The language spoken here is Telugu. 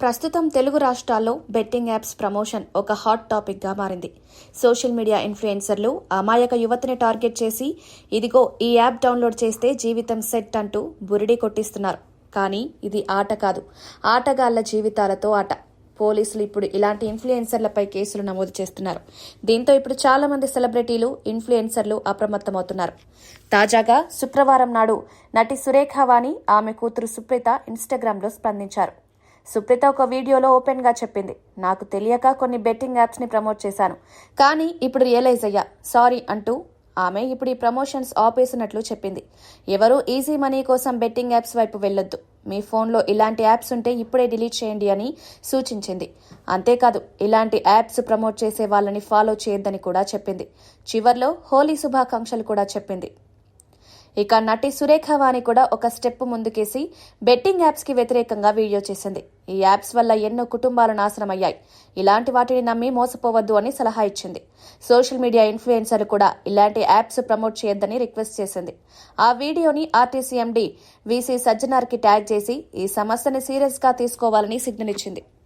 ప్రస్తుతం తెలుగు రాష్ట్రాల్లో బెట్టింగ్ యాప్స్ ప్రమోషన్ ఒక హాట్ టాపిక్గా మారింది. సోషల్ మీడియా ఇన్ఫ్లుయెన్సర్లు అమాయక యువతిని టార్గెట్ చేసి ఇదిగో ఈ యాప్ డౌన్లోడ్ చేస్తే జీవితం సెట్ అంటూ బురిడి కొట్టిస్తున్నారు. కానీ ఇది ఆట కాదు, ఆటగాళ్ల జీవితాలతో ఆట. పోలీసులు ఇప్పుడు ఇలాంటి ఇన్ఫ్లుయెన్సర్లపై కేసులు నమోదు చేస్తున్నారు. దీంతో ఇప్పుడు చాలా మంది సెలబ్రిటీలు, ఇన్ఫ్లుయెన్సర్లు అప్రమత్తమవుతున్నారు. తాజాగా శుక్రవారం నాడు నటి సురేఖ వాణి, ఆమె కూతురు సుప్రీత ఇన్స్టాగ్రామ్లో స్పందించారు. సుప్రీత ఒక వీడియోలో ఓపెన్ గా చెప్పింది, నాకు తెలియక కొన్ని బెట్టింగ్ యాప్స్ ని ప్రమోట్ చేశాను, కానీ ఇప్పుడు రియలైజ్ అయ్యా, సారీ అంటూ ఆమె ఇప్పుడు ఈ ప్రమోషన్స్ ఆపేసినట్లు చెప్పింది. ఎవరూ ఈజీ మనీ కోసం బెట్టింగ్ యాప్స్ వైపు వెళ్లొద్దు, మీ ఫోన్లో ఇలాంటి యాప్స్ ఉంటే ఇప్పుడే డిలీట్ చేయండి అని సూచించింది. అంతేకాదు, ఇలాంటి యాప్స్ ప్రమోట్ చేసే వాళ్ళని ఫాలో చేయొద్దని కూడా చెప్పింది. చివర్లో హోలీ శుభాకాంక్షలు కూడా చెప్పింది. ఇక నటి సురేఖ వాణి కూడా ఒక స్టెప్ ముందుకేసి బెట్టింగ్ యాప్స్ కి వ్యతిరేకంగా వీడియో చేసింది. ఈ యాప్స్ వల్ల ఎన్నో కుటుంబాలు నాశనమయ్యాయి, ఇలాంటి వాటిని నమ్మి మోసపోవద్దు అని సలహా ఇచ్చింది. సోషల్ మీడియా ఇన్ఫ్లుయెన్సర్లు కూడా ఇలాంటి యాప్స్ ప్రమోట్ చేయొద్దని రిక్వెస్ట్ చేసింది. ఆ వీడియోని ఆర్టీసీ ఎండీ వీసీ సజ్జనార్ కి ట్యాగ్ చేసి ఈ సమస్యని సీరియస్ గా తీసుకోవాలని సిగ్నల్ ఇచ్చింది.